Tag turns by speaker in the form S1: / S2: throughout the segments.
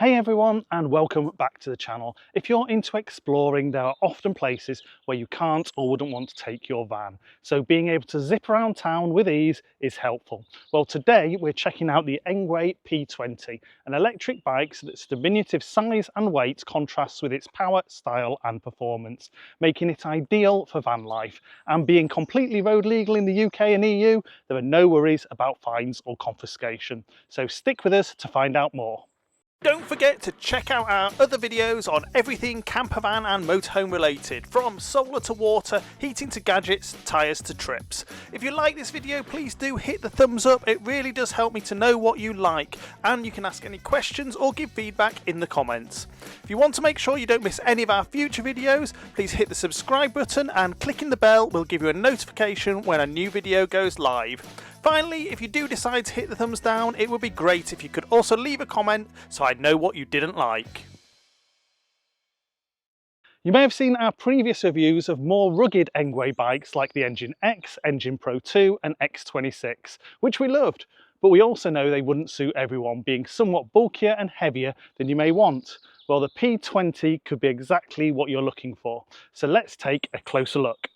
S1: Hey everyone, and welcome back to the channel. If you're into exploring, there are often places where you can't or wouldn't want to take your van, so being able to zip around town with ease is helpful. Well, today we're checking out the Engwe P20, an electric bike that's diminutive size and weight contrasts with its power, style and performance, making it ideal for van life. And being completely road legal in the UK and EU, there are no worries about fines or confiscation. So stick with us to find out more. Don't forget to check out our other videos on everything campervan and motorhome related, from solar to water, heating to gadgets, tyres to trips. If you like this video, please do hit the thumbs up, it really does help me to know what you like, and you can ask any questions or give feedback in the comments. If you want to make sure you don't miss any of our future videos, please hit the subscribe button, and clicking the bell will give you a notification when a new video goes live. Finally, if you do decide to hit the thumbs down, it would be great if you could also leave a comment so I'd know what you didn't like. You may have seen our previous reviews of more rugged Engwe bikes like the Engine X, Engine Pro 2 and X26, which we loved, but we also know they wouldn't suit everyone, being somewhat bulkier and heavier than you may want. Well, the P20 could be exactly what you're looking for, so let's take a closer look.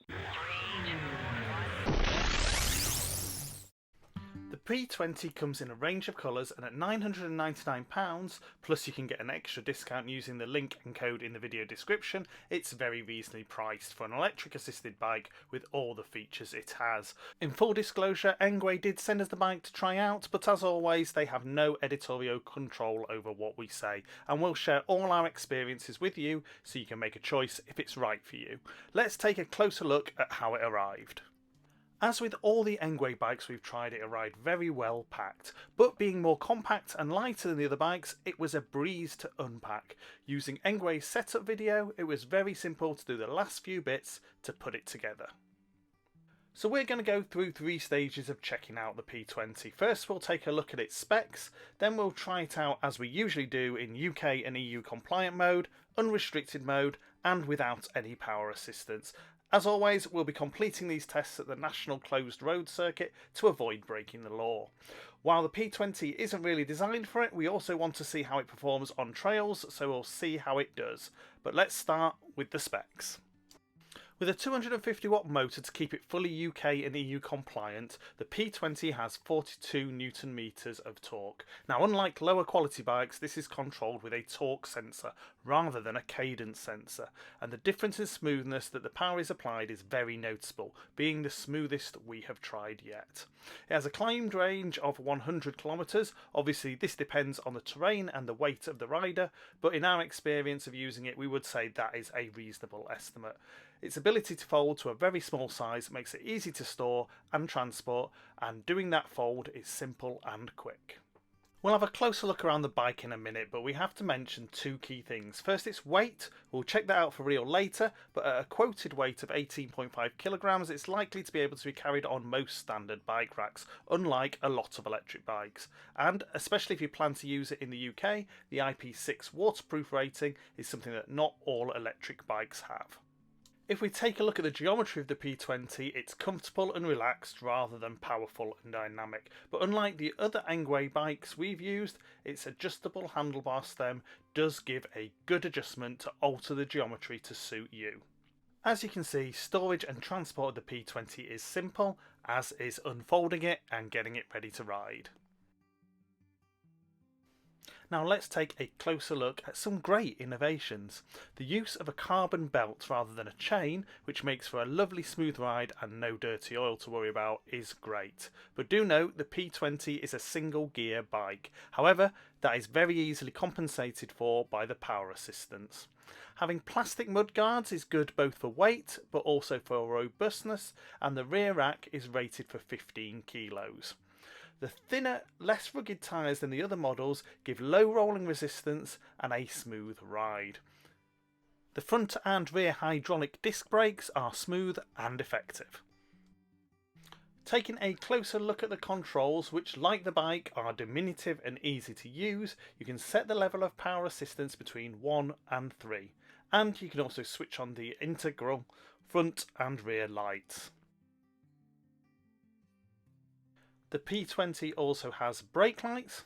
S1: The P20 comes in a range of colours, and at £999, plus you can get an extra discount using the link and code in the video description, it's very reasonably priced for an electric assisted bike with all the features it has. In full disclosure, Engwe did send us the bike to try out, but as always they have no editorial control over what we say, and we'll share all our experiences with you so you can make a choice if it's right for you. Let's take a closer look at how it arrived. As with all the Engwe bikes we've tried, it arrived very well packed, but being more compact and lighter than the other bikes, it was a breeze to unpack. Using Engwe's setup video, it was very simple to do the last few bits to put it together. So we're going to go through 3 stages of checking out the P20. First we'll take a look at its specs, then we'll try it out as we usually do in UK and EU compliant mode, unrestricted mode and without any power assistance. As always, we'll be completing these tests at the National Closed Road Circuit to avoid breaking the law. While the P20 isn't really designed for it, we also want to see how it performs on trails, so we'll see how it does. But let's start with the specs. With a 250 watt motor to keep it fully UK and EU compliant, the P20 has 42 Newton meters of torque. Now, unlike lower quality bikes, this is controlled with a torque sensor rather than a cadence sensor, and the difference in smoothness that the power is applied is very noticeable, being the smoothest we have tried yet. It has a climbed range of 100 kilometers. Obviously this depends on the terrain and the weight of the rider, but in our experience of using it, we would say that is a reasonable estimate. Its ability to fold to a very small size makes it easy to store and transport, and doing that fold is simple and quick. We'll have a closer look around the bike in a minute, but we have to mention 2 key things. First, its weight. We'll check that out for real later, but at a quoted weight of 18.5 kilograms, it's likely to be able to be carried on most standard bike racks, unlike a lot of electric bikes. And especially if you plan to use it in the UK, the IP6 waterproof rating is something that not all electric bikes have. If we take a look at the geometry of the P20, it's comfortable and relaxed rather than powerful and dynamic, but unlike the other Engwe bikes we've used, its adjustable handlebar stem does give a good adjustment to alter the geometry to suit you. As you can see, storage and transport of the P20 is simple, as is unfolding it and getting it ready to ride. Now let's take a closer look at some great innovations. The use of a carbon belt rather than a chain, which makes for a lovely smooth ride and no dirty oil to worry about, is great. But do note the P20 is a single gear bike. However, that is very easily compensated for by the power assistance. Having plastic mudguards is good both for weight but also for robustness, and the rear rack is rated for 15 kilos. The thinner, less rugged tyres than the other models give low rolling resistance and a smooth ride. The front and rear hydraulic disc brakes are smooth and effective. Taking a closer look at the controls, which like the bike are diminutive and easy to use, you can set the level of power assistance between 1 and 3, and you can also switch on the integral front and rear lights. The P20 also has brake lights,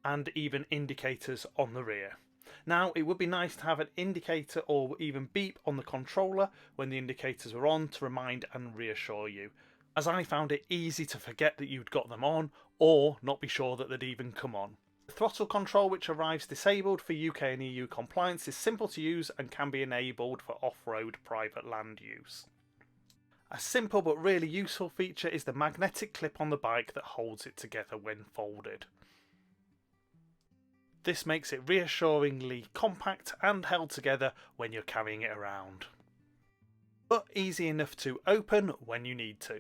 S1: and even indicators on the rear. Now, it would be nice to have an indicator or even beep on the controller when the indicators are on to remind and reassure you, as I found it easy to forget that you'd got them on or not be sure that they'd even come on. The throttle control, which arrives disabled for UK and EU compliance, is simple to use and can be enabled for off-road private land use. A simple but really useful feature is the magnetic clip on the bike that holds it together when folded. This makes it reassuringly compact and held together when you're carrying it around, but easy enough to open when you need to.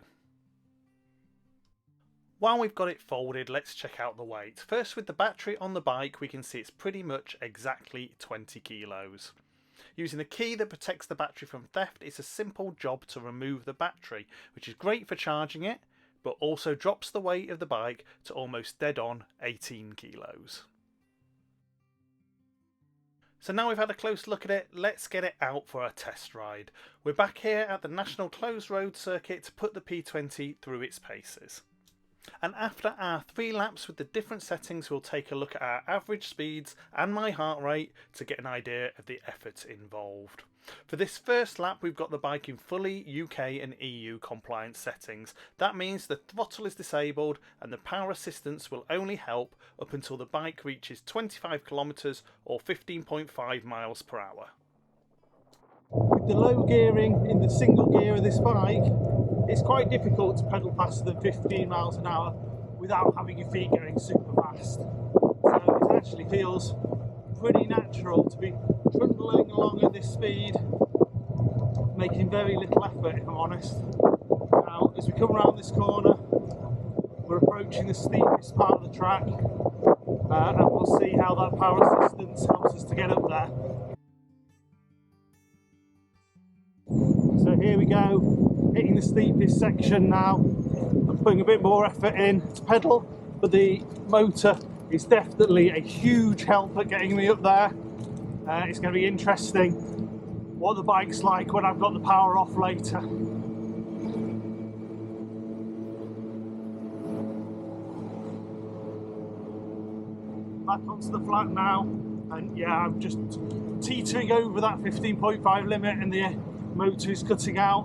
S1: While we've got it folded, let's check out the weight. First, with the battery on the bike, we can see it's pretty much exactly 20 kilos. Using the key that protects the battery from theft, it's a simple job to remove the battery, which is great for charging it, but also drops the weight of the bike to almost dead on 18 kilos. So now we've had a close look at it, let's get it out for a test ride. We're back here at the National Closed Road Circuit to put the P20 through its paces. And after our 3 laps with the different settings, we'll take a look at our average speeds and my heart rate to get an idea of the effort involved. For this first lap, we've got the bike in fully UK and EU compliant settings. That means the throttle is disabled and the power assistance will only help up until the bike reaches 25 kilometres or 15.5 miles per hour. With the low gearing in the single gear of this bike, it's quite difficult to pedal faster than 15 miles an hour without having your feet going super fast. So it actually feels pretty natural to be trundling along at this speed, making very little effort, if I'm honest. Now, as we come around this corner, we're approaching the steepest part of the track, and we'll see how that power assistance helps us to get up there. So here we go, hitting the steepest section now. I'm putting a bit more effort in to pedal, but the motor is definitely a huge help at getting me up there. It's going to be interesting what the bike's like when I've got the power off later. Back onto the flat now, and yeah, I'm just teetering over that 15.5 limit and the motor is cutting out.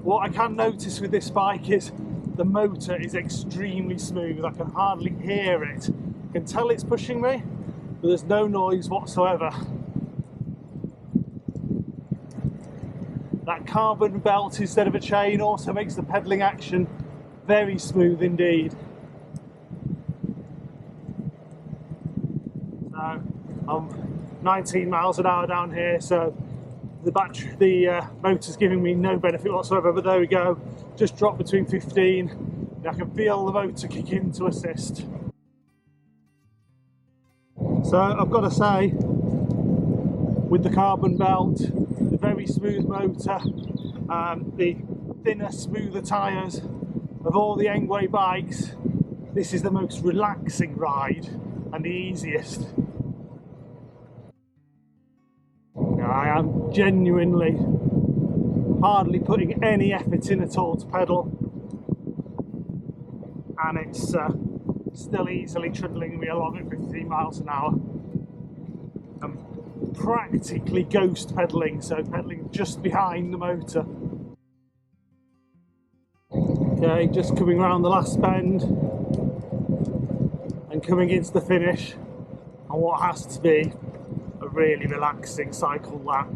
S1: What I can notice with this bike is the motor is extremely smooth. I can hardly hear it. I can tell it's pushing me, but there's no noise whatsoever. That carbon belt instead of a chain also makes the pedalling action very smooth indeed. So I'm 19 miles an hour down here, so the motor's giving me no benefit whatsoever, but there we go, just dropped between 15, and I can feel the motor kick in to assist. So I've got to say, with the carbon belt, the very smooth motor, the thinner, smoother tyres of all the Engwe bikes, this is the most relaxing ride and the easiest. I am genuinely hardly putting any effort in at all to pedal, and it's still easily trundling me along at 15 miles an hour. I'm practically ghost pedaling, so pedaling just behind the motor. Okay, just coming around the last bend and coming into the finish on what has to be a really relaxing cycle lap.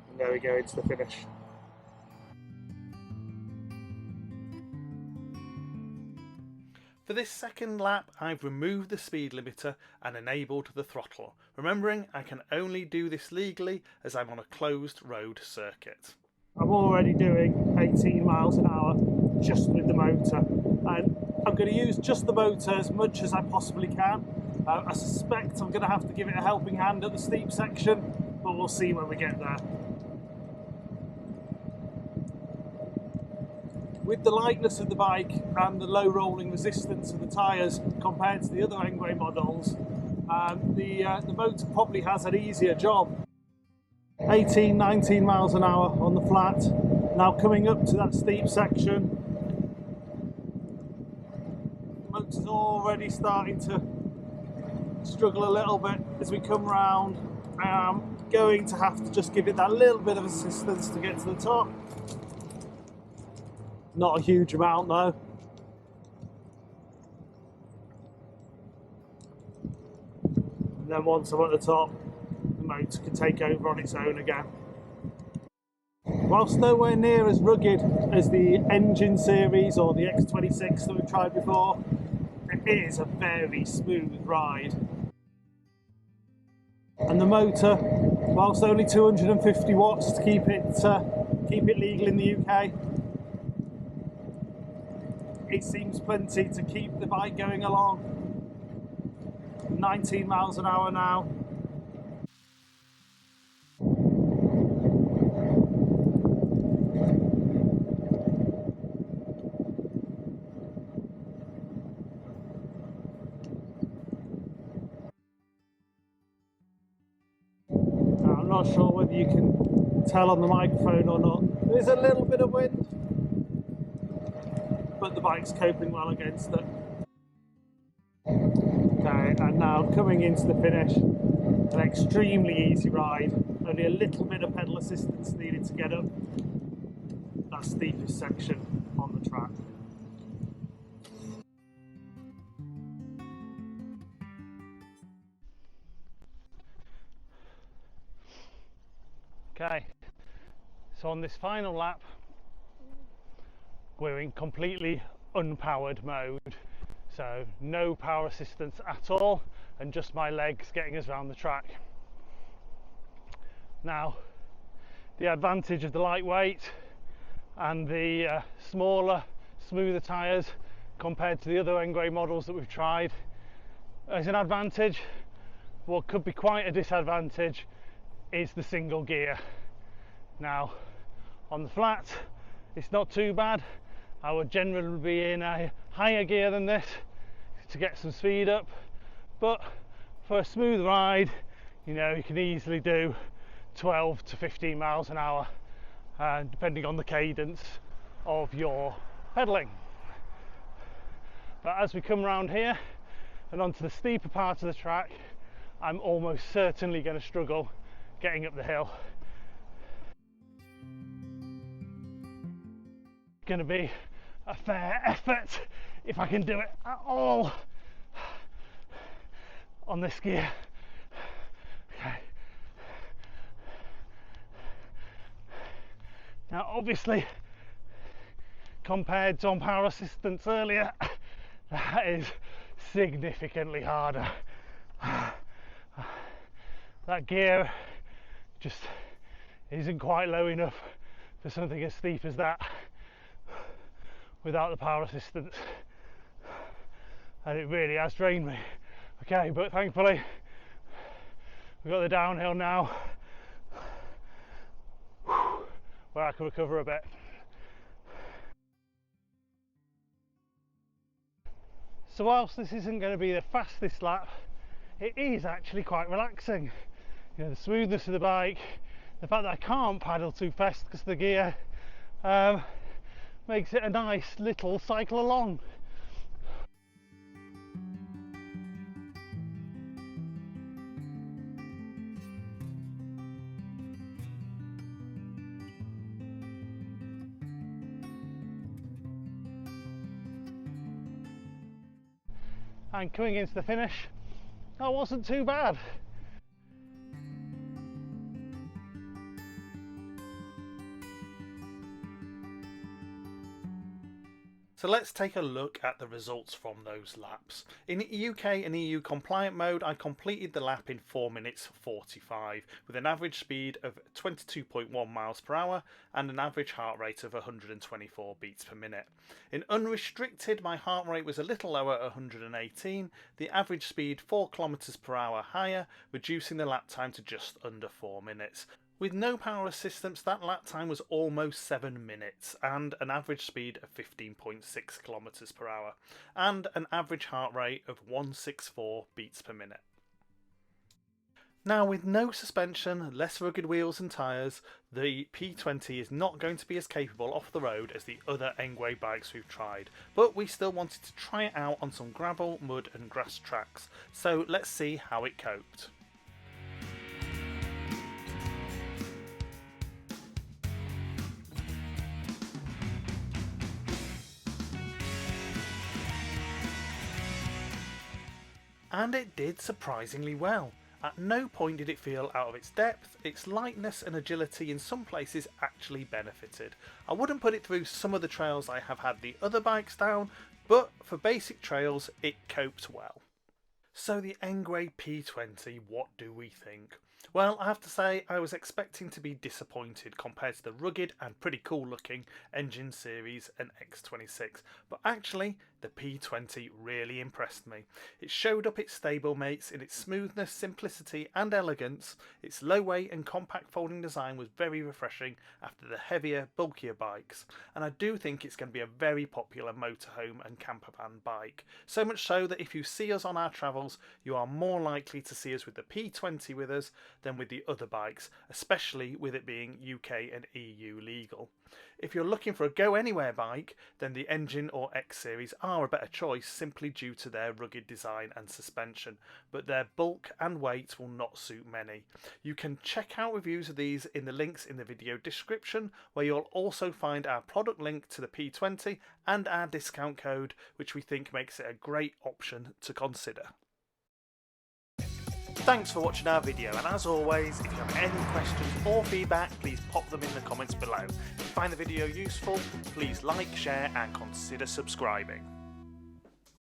S1: And there we go, into the finish. For this second lap, I've removed the speed limiter and enabled the throttle, remembering I can only do this legally as I'm on a closed road circuit. I'm already doing 18 miles an hour just with the motor, and I'm going to use just the motor as much as I possibly can. I suspect I'm going to have to give it a helping hand at the steep section, but we'll see when we get there. with the lightness of the bike and the low rolling resistance of the tyres compared to the other Engwe models, the motor probably has an easier job. 18, 19 miles an hour on the flat. Now coming up to that steep section, the motor's already starting to struggle a little bit as we come round. I am going to have to just give it that little bit of assistance to get to the top. Not a huge amount though. And then once I'm at the top, the motor can take over on its own again. Whilst nowhere near as rugged as the Engine series or the X26 that we've tried before, it is a very smooth ride. And the motor, whilst only 250 watts to keep it legal in the UK, it seems plenty to keep the bike going along. 19 miles an hour now. Now, I'm not sure whether you can tell on the microphone or not. There's a little bit of wind, but the bike's coping well against it. Okay, and now coming into the finish, an extremely easy ride, only a little bit of pedal assistance needed to get up that steepest section on the track. Okay, so on this final lap, we're in completely unpowered mode, so no power assistance at all, and just my legs getting us around the track. Now, the advantage of the lightweight and the smaller, smoother tyres compared to the other Engwe models that we've tried is an advantage. What could be quite a disadvantage is the single gear. Now, on the flat, it's not too bad. I would generally be in a higher gear than this to get some speed up, but for a smooth ride, you know, you can easily do 12 to 15 miles an hour, depending on the cadence of your pedaling. But as we come around here and onto the steeper part of the track, I'm almost certainly going to struggle getting up the hill. Going to be a fair effort if I can do it at all on this gear. Okay. Now obviously, compared to on power assistance earlier, that is significantly harder. That gear just isn't quite low enough for something as steep as that without the power assistance, and it really has drained me. Okay, but thankfully we've got the downhill now where I can recover a bit. So whilst this isn't going to be the fastest lap, it is actually quite relaxing. You know, the smoothness of the bike, the fact that I can't paddle too fast because of the gear, makes it a nice little cycle along. And coming into the finish, that wasn't too bad.
S2: So let's take a look at the results from those laps. In UK and EU compliant mode, I completed the lap in 4 minutes 45 with an average speed of 22.1 miles per hour and an average heart rate of 124 beats per minute. In unrestricted, my heart rate was a little lower at 118, the average speed 4 kilometers per hour higher, reducing the lap time to just under 4 minutes. With no power assistance, that lap time was almost 7 minutes and an average speed of 15.6 kilometers per hour and an average heart rate of 164 beats per minute. Now, with no suspension, less rugged wheels and tyres, the P20 is not going to be as capable off the road as the other Engwe bikes we've tried, but we still wanted to try it out on some gravel, mud and grass tracks, so let's see how it coped. And it did surprisingly well. At no point did it feel out of its depth. Its lightness and agility in some places actually benefited. I wouldn't put it through some of the trails I have had the other bikes down, but for basic trails it coped well. So the Engwe P20, what do we think? Well, I have to say I was expecting to be disappointed compared to the rugged and pretty cool looking Engine Series and X26, but actually the P20 really impressed me. It showed up its stablemates in its smoothness, simplicity and elegance. Its low weight and compact folding design was very refreshing after the heavier, bulkier bikes, and I do think it's going to be a very popular motorhome and campervan bike. So much so that if you see us on our travels, you are more likely to see us with the P20 with us than with the other bikes, especially with it being UK and EU legal. If you're looking for a go anywhere bike, then the Engine or X series are a better choice simply due to their rugged design and suspension, but their bulk and weight will not suit many. You can check out reviews of these in the links in the video description, where you'll also find our product link to the P20 and our discount code, which we think makes it a great option to consider. Thanks for watching our video, and as always, if you have any questions or feedback, please pop them in the comments below. If you find the video useful, please like, share and consider subscribing.